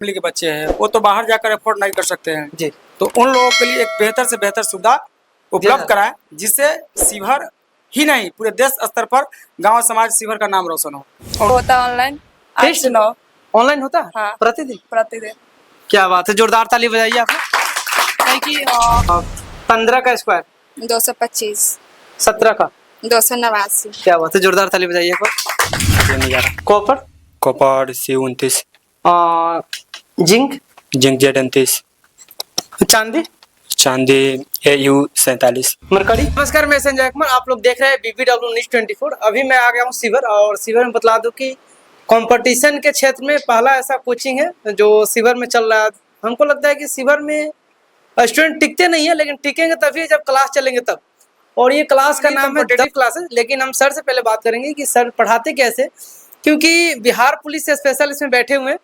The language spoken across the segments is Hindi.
फैमिली के बच्चे हैं वो तो बाहर जाकर अफोर्ड नहीं कर सकते हैं जी। तो उन लोगों के लिए एक बेहतर से बेहतर सुविधा उपलब्ध कराएं जिससे शिवहर ही नहीं पूरे देश स्तर पर गांव समाज शिवहर का नाम रोशन हो। होता ऑनलाइन 8 से 9 ऑनलाइन होता है हाँ। प्रतिदिन? प्रतिदिन। क्या बात है, जोरदार ताली बजाइए आपने। कि 15 का स्क्वायर 225 17 का 289 क्या बात है, जोरदार ताली बजाइए एक बार। Copper copper C29 zinc zinc Z29 चांदी चांदी AU47। मरकड़ी। नमस्कार, मैं संजय कुमार, आप लोग देख रहे हैं BBW न्यूज़ 24। अभी मैं आ गया हूँ शिवहर और शिवहर में बतला दूं कि कंपटीशन के क्षेत्र में पहला ऐसा कोचिंग है जो शिवहर में चल रहा है। हमको लगता है कि शिवहर में स्टूडेंट टिकते नहीं है, लेकिन टिकेंगे तभी जब क्लास चलेंगे तब। और ये क्लास का नाम है कॉम्पिटिटिव क्लासेस। लेकिन हम सर से पहले बात करेंगे कि सर पढ़ाते कैसे, क्योंकि बिहार पुलिस स्पेशल इसमें बैठे हुए हैं।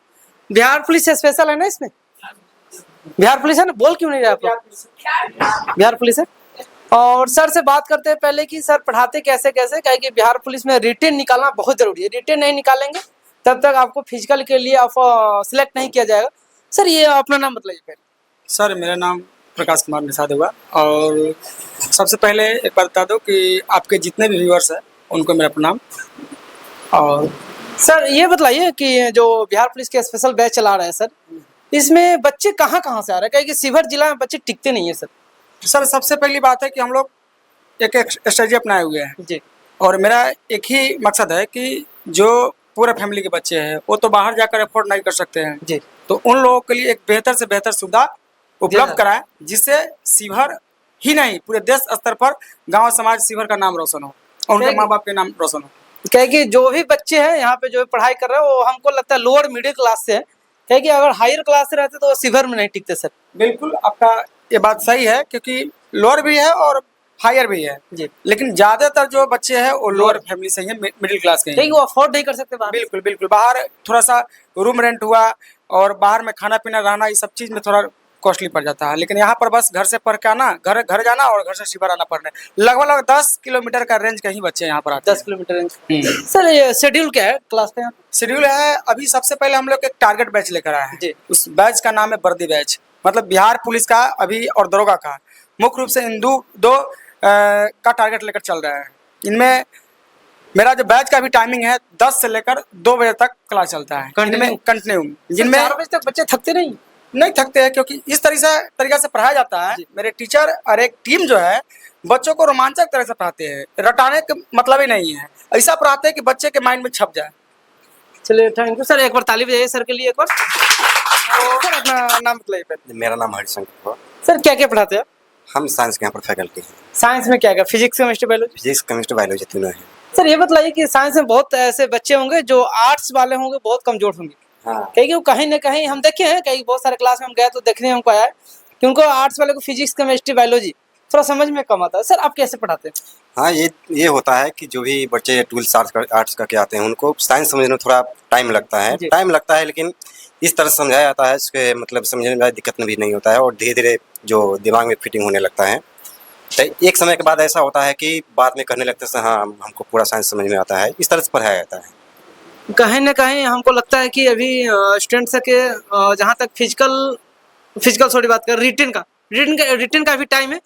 बिहार पुलिस स्पेशल है ना इसमें? बिहार पुलिस है ना? बोल क्यों नहीं रहे आप लोग? बिहार पुलिस है। और सर से बात करते हैं पहले कि सर पढ़ाते कैसे कैसे, क्या कि बिहार पुलिस में रिटेन निकालना बहुत जरूरी है। रिटेन नहीं निकालेंगे तब तक आपको फिजिकल के लिए आप सिलेक्ट नहीं किया जाएगा। सर ये अपना नाम बताइए पहले। सर मेरा नाम प्रकाश कुमार निषाद हुआ और सबसे पहले एक बात बता दो कि आपके जितने भी व्यूअर्स हैं उनको मेरा प्रणाम। और सर ये बताइए कि जो बिहार पुलिस के स्पेशल बैच चला रहे हैं सर, इसमें बच्चे कहाँ कहाँ से आ रहे हैं? क्योंकि शिवहर जिला में बच्चे टिकते नहीं है सर। सबसे पहली बात है कि हम लोग एक स्ट्रेटजी अपनाए हुए हैं जी। और मेरा एक ही मकसद है कि जो पूरा फैमिली के बच्चे हैं वो तो बाहर जाकर अफोर्ड नहीं कर सकते हैं जी। तो उन लोगों के लिए एक बेहतर से बेहतर सुविधा उपलब्ध कराएं जिससे शिवहर ही नहीं पूरे देश स्तर पर गांव समाज शिवहर का नाम रोशन हो और उनके माँ बाप के नाम रोशन हो। क्या कि जो भी बच्चे हैं यहाँ पे जो पढ़ाई कर रहे हैं वो हमको लगता है लोअर मिडिल क्लास से है। क्या कि अगर हायर क्लास से रहते तो शिवहर में नहीं टिकते सर। बिल्कुल आपका ये बात सही है क्योंकि लोअर भी है और हायर भी है जी। लेकिन ज्यादातर जो बच्चे हैं वो लोअर फैमिली से ही है, मिडिल क्लास के हैं। वो अफोर्ड नहीं कर सकते बाहर। बिल्कुल बिल्कुल बाहर थोड़ा सा रूम रेंट हुआ और बाहर में खाना पीना रहना, ये सब चीज में थोड़ा कॉस्टली पड़ जाता है। लेकिन यहाँ पर बस घर से पढ़ के आना, घर जाना और घर से शिवहर आना पढ़ने, लगभग 10 किलोमीटर का रेंज का ही बच्चे यहाँ पर आते 10 किलोमीटर रेंज। सर ये शेड्यूल क्या है क्लास का? शेड्यूल है अभी सबसे पहले हम लोग एक टारगेट बैच लेकर आए हैं जी। उस बैच का नाम है वर्दी बैच, मतलब बिहार पुलिस का अभी और दरोगा का मुख्य रूप से इन दो का टारगेट लेकर चल रहा है। इनमें मेरा जो बैच का भी टाइमिंग है 10 से लेकर 2 बजे तक क्लास चलता है कंटिन्यू, जिनमें 4 बजे तक बच्चे थकते नहीं थकते हैं क्योंकि इस तरीका से पढ़ाया जाता है। मेरे टीचर और एक टीम जो है बच्चों को रोमांचक तरह से पढ़ाते हैं, रटाने का मतलब ही नहीं है, ऐसा पढ़ाते हैं कि बच्चे के माइंड में छप जाए। चलिए थैंक यू सर, एक बार ताली बजाइए सर के लिए एक बार। सर अपना नाम बताइए। मेरा नाम हरिशंकर है। सर क्या क्या पढ़ाते हैं आप? हम साइंस के यहाँ पर फैकल्टी हैं। साइंस में क्या क्या? Physics chemistry biology? Physics chemistry biology तीनों हैं। सर ये बताइए कि साइंस में बहुत ऐसे बच्चे होंगे जो आर्ट्स वाले होंगे, बहुत कमजोर होंगे। हाँ। क्योंकि वो कहीं ना कहीं हम देखे हैं, कहीं बहुत सारे क्लास में हम गए तो देखने हमको आया कि उनको आर्ट्स वाले को फिजिक्स केमिस्ट्री बायोलॉजी थोड़ा समझ में कम आता है। सर आप कैसे पढ़ाते हैं? हाँ, ये होता है कि जो भी बच्चे ट्वेल्थ आर्ट्स करके आते हैं उनको साइंस समझने में थोड़ा टाइम लगता है, लेकिन इस तरह से समझाया जाता है इसके मतलब समझने में दिक्कत भी नहीं होता है और धीरे धीरे जो दिमाग में फिटिंग होने लगता है। तो एक समय के बाद ऐसा होता है कि बाद में करने लगते हैं हाँ हमको पूरा साइंस समझ में आता है, इस तरह से पढ़ाया जाता है। कहीं ना कहीं हमको लगता है कि अभी स्टूडेंट्स के जहाँ तक फिजिकल सॉरी बात कर रिटर्न का भी टाइम है।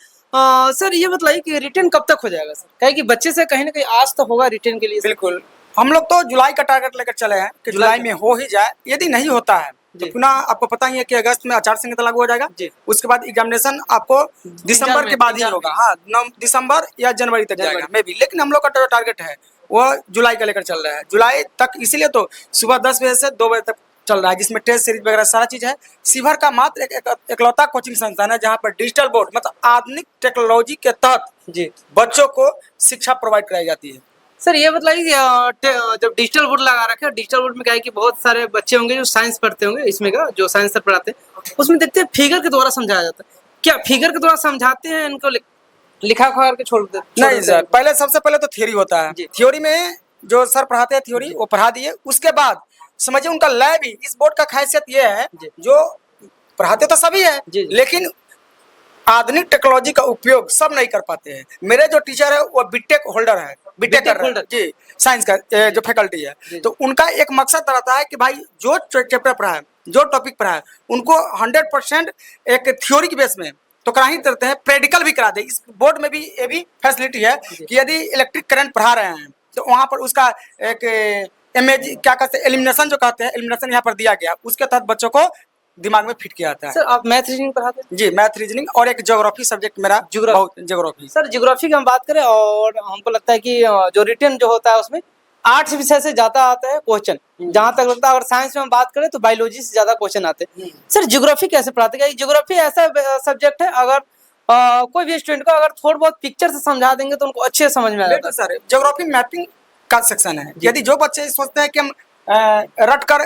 सर ये बताइए कि रिटर्न कब तक हो जाएगा सर? कहीं कि बच्चे से कहीं ना कहीं आज तो होगा रिटर्न के लिए। बिल्कुल हम लोग तो जुलाई का टारगेट लेकर चले हैं कि जुलाई में हो ही जाए। यदि नहीं होता है तो पुनः आपको पता ही है कि अगस्त में आचार संहिता लागू हो जाएगा। उसके बाद एग्जामिनेशन आपको दिसंबर के बाद ही होगा। हाँ, दिसंबर या जनवरी तक जाएगा मे भी, लेकिन हम लोग का टारगेट है वो जुलाई का लेकर चल रहा है। जुलाई तक इसीलिए तो सुबह 10 बजे से 2 बजे तक चल रहा है, जिसमें टेस्ट सीरीज वगैरह सारा चीज है। शिवहर का मात्र एकलौता कोचिंग संस्थान है जहाँ पर डिजिटल बोर्ड मतलब आधुनिक टेक्नोलॉजी के तहत बच्चों को शिक्षा प्रोवाइड कराई जाती है। सर ये बताइए कि जब डिजिटल बोर्ड लगा रखे हैं, डिजिटल बोर्ड में क्या है कि बहुत सारे बच्चे होंगे जो साइंस पढ़ते होंगे, इसमें का जो साइंस सर पढ़ाते हैं उसमें देखते हैं फिगर के द्वारा समझाया जाता है। क्या फिगर के द्वारा समझाते हैं इनको लिखा करके छोड़ देते? नहीं सर, सबसे पहले तो थ्योरी होता है। थ्योरी में जो सर पढ़ाते हैं थ्योरी वो पढ़ा दिए, उसके बाद समझिए उनका लैब ही। इस बोर्ड का खासियत ये है जो पढ़ाते तो सभी है लेकिन आधुनिक टेक्नोलॉजी का उपयोग सब नहीं कर पाते हैं। मेरे जो टीचर है वो बीटेक होल्डर है, बीटेक कर रहे हैं होल्डर। जी, साइंस का जो फैकल्टी है, तो उनका एक मकसद रहता है कि भाई जो चैप्टर पढ़ा है, जो टॉपिक पढ़ा है, उनको 100% एक थ्योरी के बेस में तो करा ही देते हैं, प्रैक्टिकल भी करा दे। इस बोर्ड में भी ये भी फैसिलिटी है कि यदि इलेक्ट्रिक करंट पढ़ा रहे हैं तो वहाँ पर उसका एक इमेज क्या कहते हैं, एलिमिनेशन जो कहते हैं, एलिमिनेशन यहाँ पर दिया गया, उसके तहत बच्चों को दिमाग में फिट किया जाता है। सर आप मैथ रीजनिंग पढ़ाते हैं? जी, मैथ रीजनिंग और एक ज्योग्राफी सब्जेक्ट मेरा ज्योग्राफी। सर ज्योग्राफी की हम बात करें और हमको लगता है कि जो रिटर्न जो होता है उसमें 8 विषय से ज्यादा आता है क्वेश्चन, जहां तक लगता है। अगर साइंस में हम बात करें तो बायोलॉजी से ज्यादा क्वेश्चन आते हैं। सर ज्योग्राफी कैसे पढ़ाते हैं? ज्योग्राफी ऐसा सब्जेक्ट है, अगर कोई भी स्टूडेंट को अगर थोड़ा बहुत पिक्चर से समझा देंगे तो उनको अच्छे समझ में आ जाता है। सर ज्योग्राफी मैपिंग का सेक्शन है। यदि जो बच्चे सोचते हैं कि हम रट कर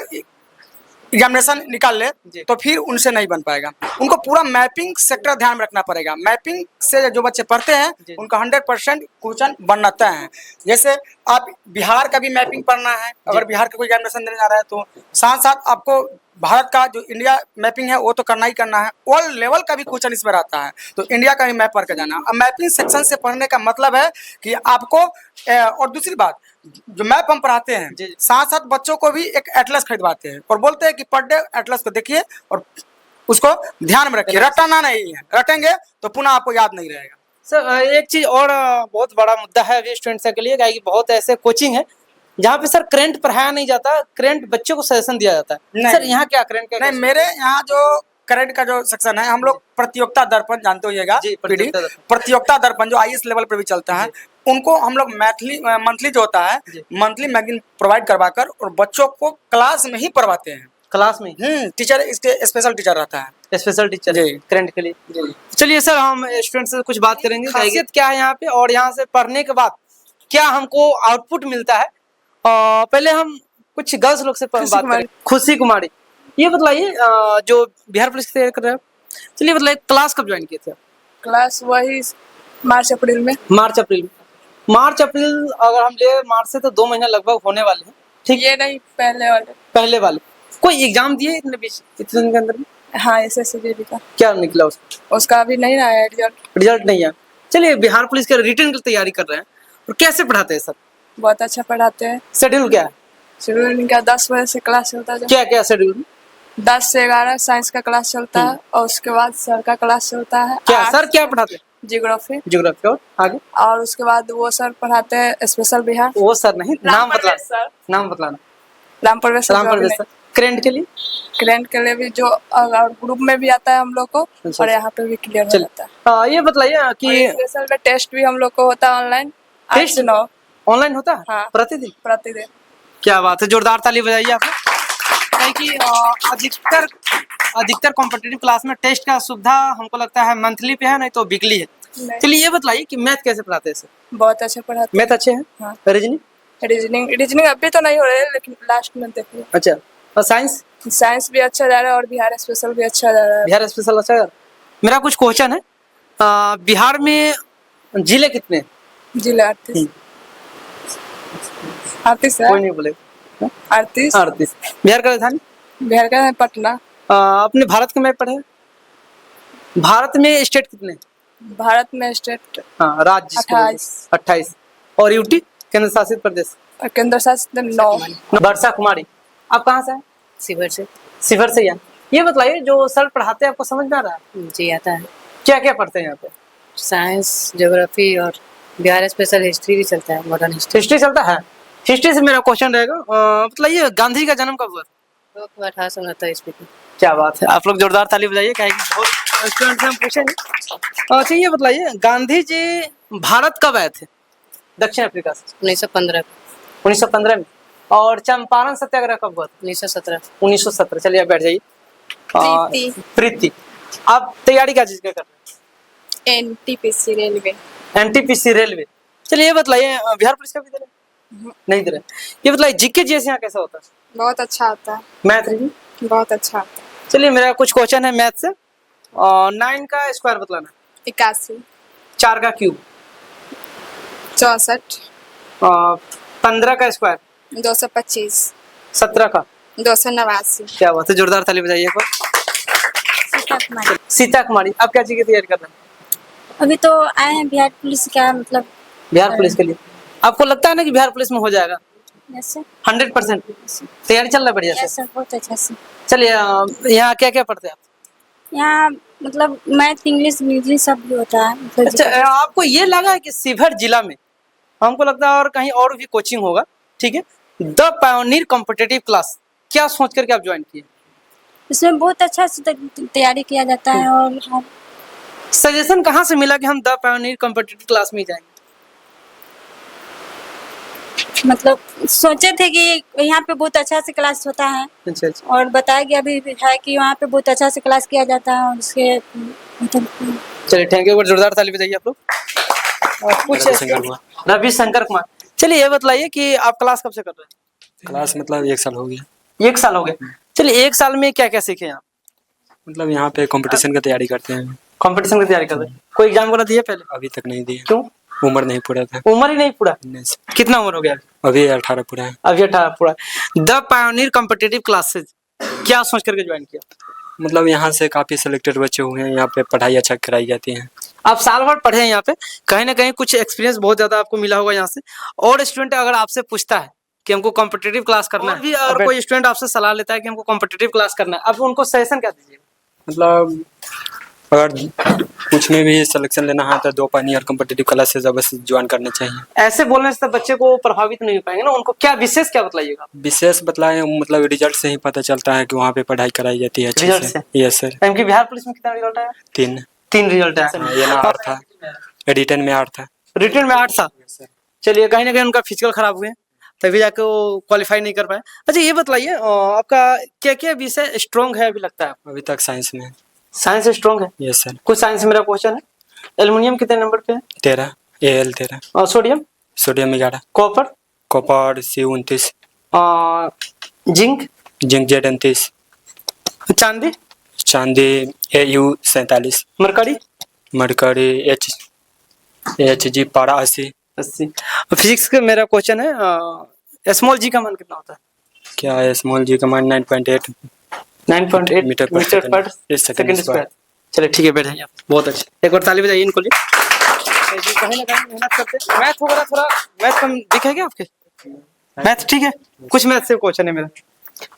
एग्जामिनेशन निकाल ले तो फिर उनसे नहीं बन पाएगा, उनको पूरा मैपिंग सेक्टर ध्यान में रखना पड़ेगा। मैपिंग से जो बच्चे पढ़ते हैं उनका 100% क्वेश्चन बनाता है। जैसे आप बिहार का भी मैपिंग पढ़ना है, अगर बिहार का कोई एग्जामिनेशन देने जा रहा है तो साथ साथ आपको भारत का जो इंडिया मैपिंग है वो तो करना ही करना है। वर्ल्ड लेवल का भी क्वेश्चन इसमें रहता है, तो इंडिया का भी मैप पढ़ के जाना। अब मैपिंग सेक्शन से पढ़ने का मतलब है कि आपको और दूसरी बात, जो मैप हम पढ़ाते हैं साथ साथ बच्चों को भी एक एटलस खरीदवाते हैं और बोलते हैं कि पर डे एटलस को देखिए और उसको ध्यान में रखिए, रटाना नहीं है, रटेंगे तो पुनः आपको याद नहीं रहेगा। सर एक चीज और बहुत बड़ा मुद्दा है अभी स्टूडेंट्स के लिए, कि बहुत ऐसे कोचिंग है जहाँ पे सर करंट पढ़ाया नहीं जाता, करंट बच्चों को सजेशन दिया जाता है। सर यहाँ क्या करंट का? नहीं, मेरे यहाँ जो करंट का जो सेक्शन है, हम लोग प्रतियोगिता दर्पण जानते होइएगा, प्रतियोगिता दर्पण जो IAS लेवल पर भी चलता है, उनको हम लोग मंथली जो होता है मंथली मैगजीन प्रोवाइड करवाकर और बच्चों को क्लास में ही पढ़वाते हैं। क्लास में टीचर इसके स्पेशल टीचर रहता है, स्पेशल टीचर करंट के लिए। चलिए सर हम स्टूडेंट से कुछ बात करेंगे, खासियत क्या है यहाँ पे और यहाँ से पढ़ने के बाद क्या हमको आउटपुट मिलता है। पहले हम कुछ गर्ल्स लोग से बात करें। खुशी कुमारी, ये बताइए जो बिहार पुलिस की तैयारी कर रहे हैं, चलिए बताइए क्लास कब ज्वाइन किए थे? क्लास वही मार्च अप्रैल में। मार्च अप्रैल अगर हम ले मार्च से तो 2 महीना लगभग होने वाले हैं। ठीक, ये नहीं पहले वाले कोई एग्जाम दिए इतने दिन के अंदर में? हाँ, SSC का। क्या निकला उसका अभी नहीं आया रिजल्ट नहीं आया। चलिए बिहार पुलिस के रिटर्न की तैयारी कर रहे हैं और कैसे पढ़ाते हैं सर? बहुत अच्छा पढ़ाते हैं। शेड्यूल क्या है? शेड्यूल इनका 10 बजे से क्लास चलता है। क्या क्या शेड्यूल? 10 से 11 साइंस का क्लास चलता है और उसके बाद सर का क्लास चलता है। क्या सर क्या पढ़ाते हैं? ज्योग्राफी और आगे? और उसके बाद वो सर पढ़ाते हैं स्पेशल बिहार। वो सर नहीं, नाम बतलाना। राम प्रवेश सर। करंट के लिए भी जो ग्रुप में भी आता है हम लोग को और यहाँ पे भी क्लियर हो जाता है। ये बताइए कि स्पेशल में टेस्ट भी हम लोग को होता है ऑनलाइन। 8 से 9 ऑनलाइन होता है? हाँ, प्रतिदिन। क्या बात है, जोरदार ताली बजाइए आपको। कि अधिकतर कॉम्पिटिटिव क्लास में टेस्ट का सुविधा हमको लगता है मंथली पे है, नहीं तो वीकली है। चलिए ये बताइए कि मैथ कैसे पढ़ाते हैं सर? बहुत अच्छे पढ़ाते हैं। मैथ अच्छे हैं? हाँ। रीजनिंग अभी तो नहीं हो रहे लेकिन लास्ट में देखिए। अच्छा, और साइंस भी अच्छा जा रहा है और बिहार स्पेशल भी अच्छा जा रहा है। बिहार स्पेशल अच्छा जा रहा है। मेरा कुछ क्वेश्चन है, बिहार में जिले कितने? जिले 38 है। कोई नहीं बोलेगा। 38। बिहार का राजधानी? बिहार का पटना। अपने भारत के मैप पढ़े? भारत में स्टेट कितने? भारत में स्टेट राज्य 28। और यूटी केंद्र शासित प्रदेश? केंद्र शासित 9। वर्षा कुमारी, आप कहाँ से हैं? शिवर से। ये बताइए जो सर पढ़ाते हैं आपको समझ में आ रहा है? जी आता है। क्या क्या पढ़ते हैं यहाँ पे? साइंस, ज्योग्राफी और बिहार स्पेशल हिस्ट्री भी चलता है, मॉडर्न हिस्ट्री चलता है। हिस्ट्री से मेरा क्वेश्चन रहेगा, बताइए गांधी का जन्म कब हुआ? 1869 ईस्वी को। क्या बात है, आप लोग जोरदार ताली बजाइए, बहुत स्टूडेंट से हम पूछेंगे। अच्छा ये बताइए गांधी जी भारत कब आए थे दक्षिण अफ्रीका से? 1915 में। और चंपारण सत्याग्रह कब हुआ? 1917। चलिए आप बैठ जाइए। प्रीति, आप तैयारी क्या चीज का कर रहे हैं? NTPC railway. चलिए ये बताइए बिहार पुलिस का भी दे रहे? नहीं दे रहे। ये बताइए जीके जीएस यहाँ कैसा होता है? बहुत अच्छा होता है। मैथ रीजनिंग बहुत अच्छा होता है। चलिए मेरा कुछ क्वेश्चन है मैथ से। 9 का स्क्वायर बतलाना। 81। 4 का क्यूब? 64। 15 का स्क्वायर? 225। 17 का? 289। क्या बात है, जोरदार ताली बजाइए। सीता कुमारी, आप क्या चीज की तैयारी कर रहे हैं? अभी तो आए हैं बिहार पुलिस का, मतलब बिहार पुलिस के लिए। आपको लगता है ना कि बिहार पुलिस में हो जाएगा? Yes sir. 100% तैयारी चल रहा है बढ़िया यस से? सर, बहुत अच्छा से। चलिए यहाँ क्या क्या पढ़ते हैं आप? यहाँ मतलब मैथ, इंग्लिश सब भी होता है मतलब अच्छा, आपको ये लगा है कि शिवहर जिला में, हमको लगता है और कहीं और भी कोचिंग होगा, ठीक है, द पायोनियर कॉम्पिटिटिव क्लास, क्या सोच करके आप ज्वाइन किए? इसमें बहुत अच्छा से तैयारी किया जाता है और हम सजेशन कहाँ से मिला कि हम द पायोनियर कॉम्पिटिटिव क्लास में ही जाएंगे? मतलब सोचे थे कि यहाँ पे बहुत अच्छा से क्लास होता है अच्छा अच्छा, और बताया गया भी है कि वहाँ पे बहुत अच्छा से क्लास किया जाता है और उसके मतलब चलिए थैंक यू, जोरदार ताली बजाइए आप लोग। कुछ रविशंकर कुमार, चलिए ये बताइए कि आप क्लास कब से कर रहे हैं? क्लास मतलब 1 साल हो गया। 1 साल हो गया। चलिए 1 साल में क्या क्या सीखे आप? मतलब यहाँ पे कंपटीशन की तैयारी करते हैं। कंपटीशन की तैयारी कर रहे हैं? कोई एग्जाम वगैरह दिए पहले? अभी तक नहीं दिए, क्यों? उम्र नहीं पूरा था। उम्र ही नहीं पूरा? नहीं सर। कितना उम्र हो गया? अभी 18 पूरा है। अभी 18 पूरा। द पायोनियर कॉम्पिटिटिव क्लासेज क्या सोच करके ज्वाइन किया? मतलब यहाँ से काफी सिलेक्टेड बच्चे हुए हैं, यहाँ पे पढ़ाई अच्छा कराई जाती है। आप साल भर पढ़े हैं यहाँ पे, कहीं ना कहीं कुछ एक्सपीरियंस बहुत ज्यादा आपको मिला होगा यहाँ से। और स्टूडेंट अगर आपसे पूछता है कि हमको कॉम्पिटिटिव क्लास करना है, भी अगर कोई स्टूडेंट आपसे सलाह लेता है कि हमको कॉम्पिटिटिव क्लास करना है, आप उनको सजेशन क्या दीजिएगा? मतलब अगर कुछ में भी सिलेक्शन लेना है तो 2 पायोनियर कॉम्पिटिटिव क्लासेज अवश्य ज्वाइन करना चाहिए। ऐसे बोलने से बच्चे को प्रभावित नहीं हो पाएंगे ना, उनको क्या विशेष क्या बताइएगा? विशेष बतलाएं, मतलब रिजल्ट से ही पता चलता है कि वहाँ पे पढ़ाई कराई जाती है अच्छे रिजल्ट से। से? Yes sir. इनकी बिहार पुलिस में कितना रिजल्ट आया? 3 रिजल्ट आया। ये ना 8 था, रिटर्न में 8 था। रिटर्न में 8 था। चलिए कहीं ना कहीं उनका फिजिकल खराब हुए तभी जाके वो क्वालिफाई नहीं कर पाए। अच्छा ये बताइए आपका क्या क्या विषय स्ट्रॉन्ग है अभी लगता है? अभी तक साइंस में। साइंस स्ट्रॉन्ग है? Yes sir. कुछ साइंस में मेरा क्वेश्चन है, एल्युमिनियम कितने नंबर पे है? 13 AL 13। और sodium? Sodium 11। Copper? Copper C29। Zinc? Zinc Z29। चांदी? चांदी AU 47। Mercury? Mercury HG 80। Physics का मेरा क्वेश्चन है, स्मॉल जी का मान कितना होता है? क्या है स्मॉल जी का मान? 9.8 9.8 मीटर पर सेकंड स्क्वायर। चलिए ठीक है, बैठ जाइए आप। बहुत अच्छे, एक बार ताली बजाइए इनको लिए। कहीं ना कहीं मेहनत करते हैं। मैथ वगैरह थोड़ा मैथ कम दिखा क्या आपके? मैथ ठीक है, कुछ मैथ से क्वेश्चन है मेरा।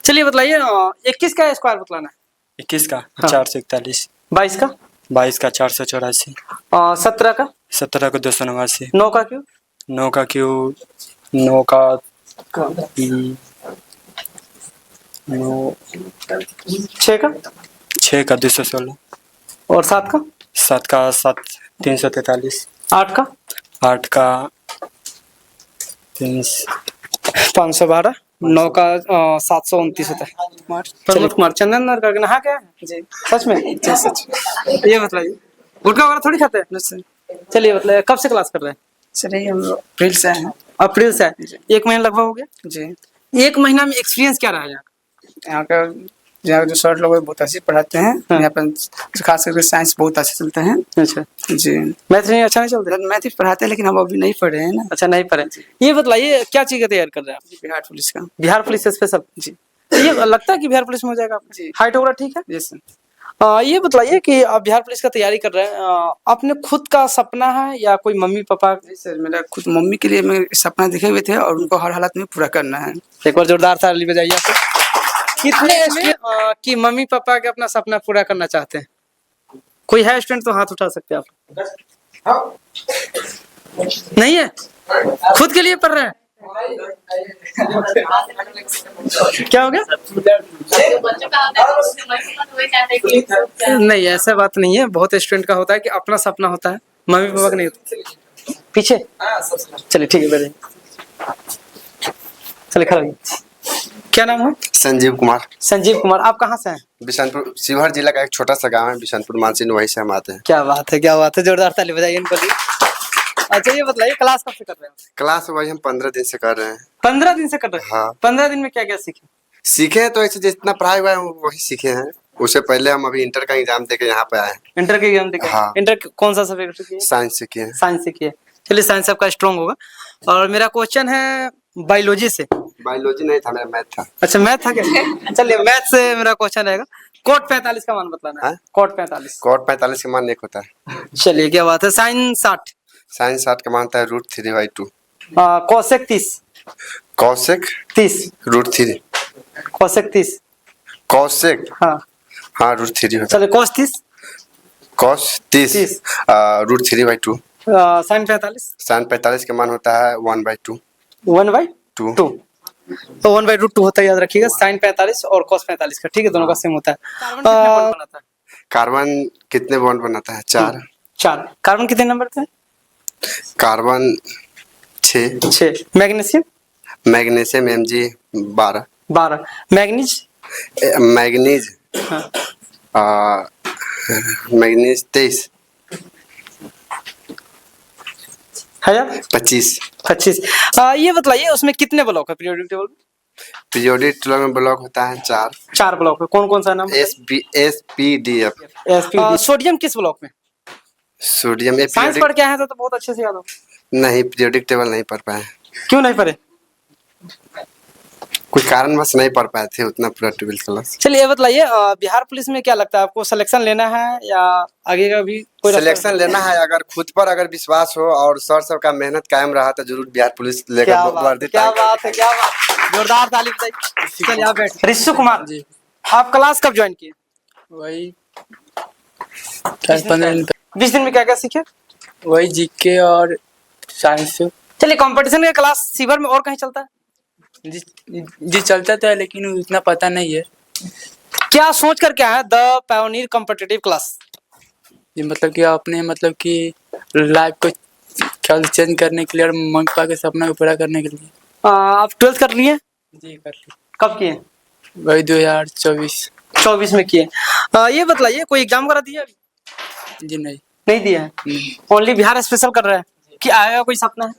चलिए बताइए 21 का स्क्वायर बतलाना है। 21 का हाँ। 441। 22 का? 22 का 484। 17 का? 17 का 289। 9 का क्यों? 9 का क्यों? 9 का 6 का? 6 का 216। और 7 का? 7 का 343। 8 का? 8 का 512। 9 का 729 होता है। प्रमोद कुमार चंदन नगर का नहा क्या है जी? सच में? जी सच। ये बताइए गुटखा वगैरह थोड़ी खाते हैं? चलिए बताइए कब से क्लास कर रहे हैं? सर ये हम अप्रैल से हैं। अप्रैल से? 1 महीना लगभग हो गया जी। 1 महीना में एक्सपीरियंस क्या रहा है यहाँ का जो सर लोग बहुत अच्छे पढ़ाते हैं। यहाँ पर खास करके साइंस बहुत अच्छे चलते हैं। अच्छा जी। मैथ नहीं अच्छा नहीं चलता? मैथ ही पढ़ाते हैं लेकिन हम अभी नहीं पढ़े हैं ना। अच्छा नहीं पढ़े। ये बताइए क्या चीज का तैयार कर रहे हैं आप? बिहार पुलिस का। Bihar police special? जी। ये लगता है कि बिहार पुलिस में हो जाएगा आपका? जी। हाइट वगैरह ठीक है? जी सर। ये बताइए कि आप बिहार पुलिस का तैयारी कर रहे हैं, अपने खुद का सपना है या कोई मम्मी पापा? जी सर, मेरा खुद मम्मी के लिए मैं सपना देखे हुए थे और उनको हर हालत में पूरा करना है। एक बार जोरदार ताली बजाइए आपको। कितने स्टूडेंट कि मम्मी पापा के अपना सपना पूरा करना चाहते हैं? कोई है स्टूडेंट तो हाथ उठा सकते हैं आप। नहीं है? खुद के लिए पढ़ रहे हैं? क्या हो गया? नहीं ऐसा बात नहीं है, बहुत स्टूडेंट का होता है कि अपना सपना होता है, मम्मी पापा का नहीं होता। पीछे चलिए ठीक है बैठे। चलिए खड़ा होइए। क्या नाम है? संजीव कुमार। संजीव कुमार, आप कहाँ से हैं? बिशनपुर, शिवहर जिला का एक छोटा सा गांव है बिशनपुर मानसिन, वहीं से हम आते हैं। क्या बात है, क्या बात है, जोरदार ताली बजाइए इनको लिए। अच्छा ये बताइए क्लास कब से कर रहे हैं? क्लास वही हम 15 दिन से कर रहे हैं। 15 दिन से कर रहे हैं? हाँ। 15 दिन में क्या क्या सीखे? सीखे तो ऐसे जितना पढ़ाई हुआ है वही सीखे हैं। उससे पहले हम अभी इंटर का एग्जाम देके यहाँ पे आए हैं। इंटर के एग्जाम देके? हाँ। इंटर कौन सा सब्जेक्ट किए? साइंस से किए हैं। साइंस से किए। चलिए साइंस आपका स्ट्रॉन्ग होगा। और मेरा क्वेश्चन है बायोलॉजी से। बायोलॉजी नहीं था, मेरा मैथ था। अच्छा मैथ था क्या? चलिए मैथ से मेरा क्वेश्चन रहेगा, कोट 45 का मान बताना है। कोट 45? कोट 45 का मान 1 होता है। चलिए क्या बात है। साइन 60? साइन 60 का मान होता है √3/2। कोसेक 30 कौशिक 30 √3 कोसेक 30 कौशिक हाँ हाँ √3 होता चलिए कोस 30 है कौश 30 30 √3/2 साइन 45 साइन 45 का मान होता है 1/2 1/2 तो 1/2 होता है, याद रखिएगा। साइन 45 और कोस 45 का, ठीक है, दोनों का सेम होता है। कार्बन कितने बॉन्ड बनाता है? कार्बन कितने बॉन्ड बनाता है? 4 4। कार्बन कितने नंबर पे? Carbon 6 6। Magnesium magnesium Mg 12 12। Manganese manganese हाँ। मैग्नीज 23 है यार 25 25। ये बताइए उसमें कितने ब्लॉक है पीरियोडिक टेबल में? पीरियोडिक टेबल में ब्लॉक होता है 4 4 ब्लॉक है। कौन कौन सा नाम? SPDF। सोडियम किस ब्लॉक में? सोडियम साइंस पढ़ के आए हैं तो बहुत अच्छे से याद हो। नहीं, पीरियोडिक टेबल नहीं पढ़ पाए। क्यों नहीं पढ़े? कुछ कारणवश नहीं पढ़ पाए थे उतना पूरा 12th क्लास। चलिए ये बताइए बिहार पुलिस में क्या लगता है आपको, सिलेक्शन लेना है या आगे का भी कोई सिलेक्शन लेना है, अगर खुद पर अगर विश्वास हो और सर सबका मेहनत कायम रहा तो जरूर बिहार पुलिस क्या लेकर बात है, क्या बात है, क्या बात। जोरदार ताली बजाइए। चलिए आप बैठिए। ऋषु कुमार जी, आप क्लास कब ज्वाइन किए? वही 15 दिन 20 दिन में क्या क्या सीखे? वही जीके और साइंस से। चलिए कंपटीशन का क्लास सीवर में और कहीं चलता है? जी चलता तो है लेकिन उतना पता नहीं है। क्या सोच कर क्या है द पायोनियर कॉम्पिटिटिव क्लास? ये मतलब कि अपने मतलब कि लाइफ को ख्याल चेंज करने के लिए और मंगपा के सपना को पूरा करने के लिए। आप 12th कर लिए? जी कर ली। कब किए? वही 2024 में किए। ये बताइए कोई एग्जाम करा दिया? जी नहीं नहीं दिया है, ओनली बिहार स्पेशल कर रहा है कि आएगा कोई सपना है?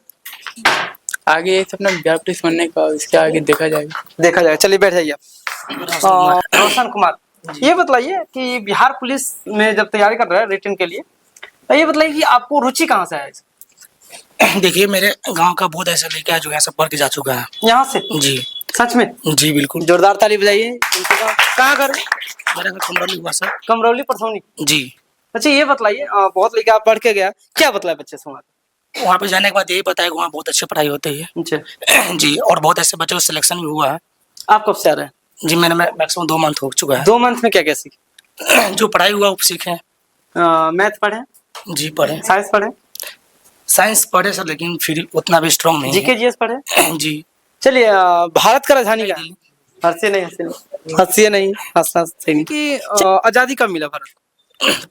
आगे ये सपना बिहार पुलिस बनने का, इसके आगे देखा जाएगा। देखा जाएगा। चलिए बैठ जाइए आप। रोशन कुमार, ये बताइए कि बिहार पुलिस में जब तैयारी कर रहे हैं रिटन के लिए, तो ये बताइए कि आपको रुचि कहाँ से है? देखिए मेरे गांव का बहुत ऐसा लड़का है जो यहाँ से पढ़ के जा चुका है। यहाँ से? जी सच में? जी बिल्कुल। जोरदार ताली बजाइए। कहाँ घर? मेरा घर कमरौली हुआ सर। कमरौली परसौनी। जी। अच्छा ये बताइए बहुत लड़का आप पढ़ के गया, क्या बतलाया बच्चे से वहाँ पे जाने के बाद यही पता है कि वहाँ बहुत अच्छी पढ़ाई होती है। अच्छा जी, और बहुत ऐसे बच्चों का सिलेक्शन भी हुआ है। आप कब से आ रहे हैं? जी मैंने मैक्सिमम 2 मंथ हो चुका है। 2 मंथ में क्या क्या सीखे? जो पढ़ाई हुआ वो सीखे। मैथ पढ़े? जी पढ़े। साइंस पढ़े? साइंस पढ़े सर लेकिन फिर उतना भी स्ट्रॉन्ग नहीं जीके जीएस पढ़े? जी। चलिए भारत का राजधानी क्या है? हंसिए नहीं हंसना सही नहीं। कि आजादी कब मिला भारत?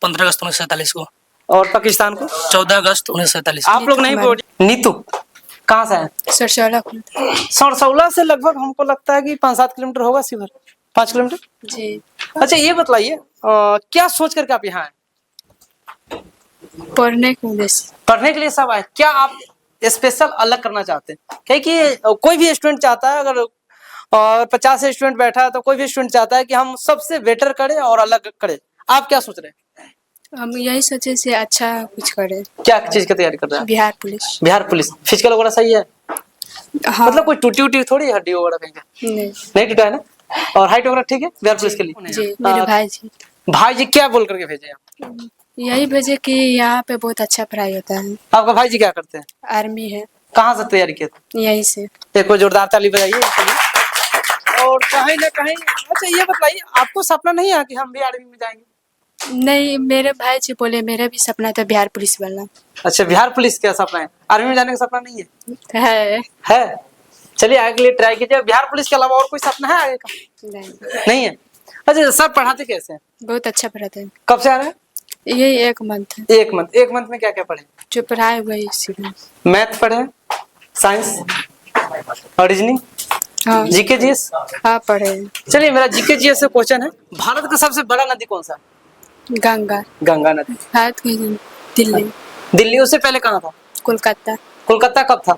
15 अगस्त 1947 को। और पाकिस्तान को? 14 अगस्त 1947। आप लोग नहीं बोल। नीतू कहाँ से है? सरसौला सरसौला से लगभग हमको लगता है कि 5-7 किलोमीटर होगा शिवर। 5 किलोमीटर। जी। अच्छा ये बताइए क्या सोच करके आप यहाँ आए? पढ़ने के उद्देश्य। पढ़ने के लिए सब आए? क्या आप स्पेशल अलग करना चाहते हैं? क्योंकि कोई भी स्टूडेंट चाहता है, अगर 50 स्टूडेंट बैठा है तो कोई भी स्टूडेंट चाहता है कि हम सबसे बेटर करें और अलग करें। आप क्या सोच रहे हैं? हम यही सोचे से अच्छा कुछ करें। क्या चीज की तैयारी कर रहे हैं? Bihar police. Bihar police. Physical वगैरह सही है? हाँ। मतलब कोई टूटी उटी थोड़ी हड्डी वगैरह कहीं का? नहीं टूटा है ना? और हाइट वगैरह ठीक है बिहार पुलिस के लिए? जी मेरे भाई जी क्या बोल करके भेजे आप? यही भेजे कि यहाँ पे बहुत अच्छा पढ़ाई होता है। आपका भाई जी क्या करते हैं? आर्मी है। कहाँ से तैयारी किए थे? यहीं से। एक बार जोरदार ताली बजाइए। और कहीं ना कहीं अच्छा ये बताइए आपको सपना नहीं है कि हम भी आर्मी में जाएंगे? नहीं, मेरे भाई जी बोले मेरा भी सपना था बिहार पुलिस बनना। अच्छा बिहार पुलिस क्या सपना है? आर्मी में जाने का सपना नहीं है? है। चलिए आगे के लिए ट्राई कीजिए। बिहार पुलिस के अलावा और कोई सपना है आगे का? नहीं है। अच्छा सर पढ़ाते कैसे हैं? बहुत अच्छा पढ़ाते हैं। कब से आ रहे हैं? यही 1 मंथ। 1 मंथ। 1 मंथ में क्या क्या पढ़े? जो पढ़ाई वही सीखा। मैथ पढ़े, साइंस और रीजनिंग, हाँ। GK GS? हाँ पढ़े। चलिए मेरा जीके जीएस से क्वेश्चन है, भारत का सबसे बड़ा नदी कौन सा? गंगा। गंगा नदी। भारत की दिल्ली। दिल्ली। उससे पहले कहाँ था? कोलकाता। कोलकाता कब था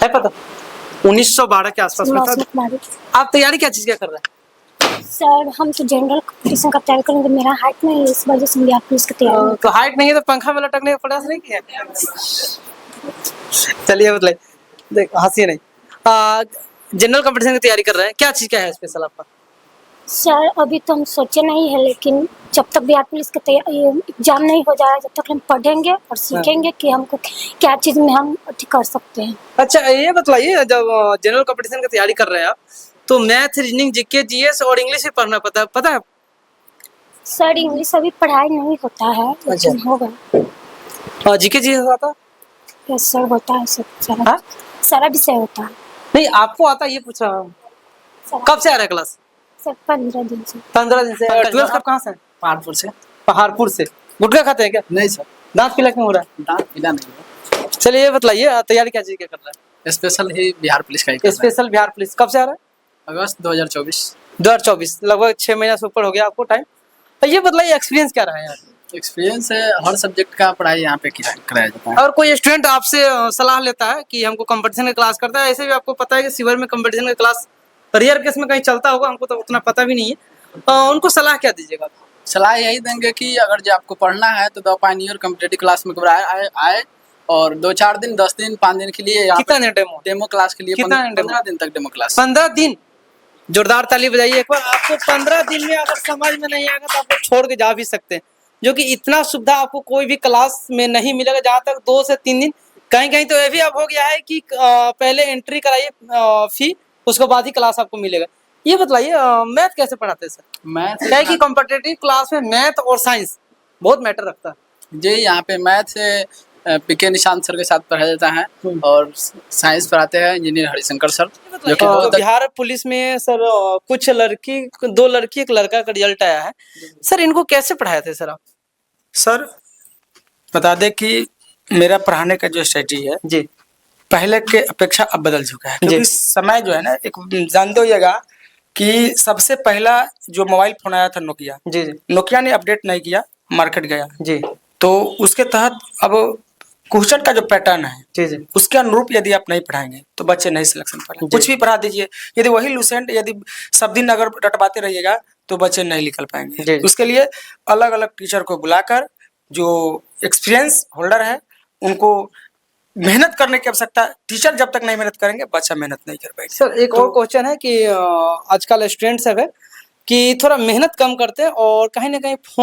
है पता? 1912 के आसपास में था। आप तैयारी क्या चीज क्या कर रहे हैं? सर हम तो जनरल कंपटीशन का तैयारी करेंगे, मेरा हाइट नहीं है इस वजह से बिहार पुलिस की तैयारी। तो हाइट नहीं है तो पंखा में लटकने का प्रयास नहीं किया? चलिए मतलब देख हंसी नहीं। जनरल कंपटीशन की तैयारी कर रहे हैं, क्या चीज क्या है स्पेशल आपका? सर अभी तो हम सोचे नहीं है, लेकिन जब तक बिहार पुलिस का एग्जाम नहीं हो जाए, जब तक हम पढ़ेंगे और सीखेंगे कि हमको क्या चीज़ में हम अथी कर सकते हैं। अच्छा ये बतलाइए, जब जनरल कंपटीशन की तैयारी कर रहे हैं आप, तो मैथ, रीजनिंग, जीके, जीएस और इंग्लिश भी पढ़ना पता है? सर इंग्लिश अभी पढ़ाई नहीं होता है, लेकिन होगा। जीके जीएस आता है? यस सर, होता है सब, सारा हाँ? सारा विषय होता है नहीं आपको आता है ये पूछ रहा हूँ। सर। कब से आ रहा है क्लास? सर 15 दिन से। 15 दिन से। 12 कब कहाँ से? पहाड़पुर से। पहाड़पुर से। गुटखा खाते हैं क्या? नहीं सर, दांत पीला क्यों हो रहा है? दांत पीला नहीं चलिए ये बताइए, तैयारी क्या चीज की कर रहा है, स्पेशल ही बिहार पुलिस का ही है? स्पेशल बिहार पुलिस कब से आ रहा है? अगस्त 2024। 2024, लगभग 6 महीना से ऊपर हो गया आपको टाइम। तो ये बताइए एक्सपीरियंस क्या रहा है यार? एक्सपीरियंस है, हर सब्जेक्ट का पढ़ाई यहाँ पे कराया जाता है। और कोई स्टूडेंट आपसे सलाह लेता है कि हमको कंपटीशन की क्लास करता है, ऐसे भी आपको पता है कि सिवर में कंपटीशन की क्लास रेयर केस में कहीं चलता होगा, हमको तो उतना पता भी नहीं है, उनको सलाह क्या दीजिएगा? सलाह यही देंगे कि अगर जो आपको पढ़ना है तो द पायनियर कॉम्पिटिटिव क्लास में आए और 2-4 दिन, 10 दिन, 5 दिन के लिए कितना दिन डेमो क्लास के लिए कितना 15 दिन तक डेमो क्लास। 15 दिन? जोरदार ताली बजाइए एक बार। आपको 15 दिन में अगर समझ में नहीं आएगा तो आप लोग छोड़ के जा भी सकते हैं, जो कि इतना सुविधा आपको कोई भी क्लास में नहीं मिलेगा। जहाँ तक 2 से 3 दिन, कहीं कहीं तो ये भी अब हो गया है कि पहले एंट्री कराइए फी, उसके बाद ही क्लास आपको मिलेगा। ये बताइए मैथ कैसे पढ़ाते हैं सर? मैथ क्या है कि कॉम्पिटिटिव क्लास में मैथ और साइंस बहुत मैटर रखता है जी। यहाँ पे मैथ से पीके निशांत सर के साथ पढ़ाया जाता है और साइंस पढ़ाते हैं इंजीनियर हरिशंकर सर, जो कि बहुत बिहार पुलिस में सर कुछ लड़की, 2 लड़की 1 लड़का का रिजल्ट आया है सर, इनको कैसे पढ़ाए थे सर आप? सर बता दें कि मेरा पढ़ाने का जो स्ट्रेटजी है जी, पहले के अपेक्षा अब बदल चुका है, क्योंकि समय जो है ना, एक जान दो कि सबसे पहला जो मोबाइल फोन आया था नोकिया, जी जी, नोकिया ने अपडेट नहीं किया, मार्केट गया जी तो उसके तहत अब क्वेश्चन का जो पैटर्न है जी जी, उसके अनुरूप यदि आप नहीं पढ़ाएंगे तो बच्चे नहीं सिलेक्शन पढ़ेंगे। कुछ भी पढ़ा दीजिए, यदि वही लुसेंट यदि सब दिन अगर रटवाते रहिएगा तो बच्चे नहीं निकल पाएंगे। उसके लिए अलग अलग टीचर को बुलाकर जो एक्सपीरियंस होल्डर है उनको मेहनत करने की आवश्यकता। टीचर जब तक नहीं मेहनत करेंगे बच्चा मेहनत नहीं कर पाएगा। सर एक और क्वेश्चन है कि आजकल स्टूडेंट्स है कि थोड़ा मेहनत कम करते हैं और कहीं ना कहीं फोन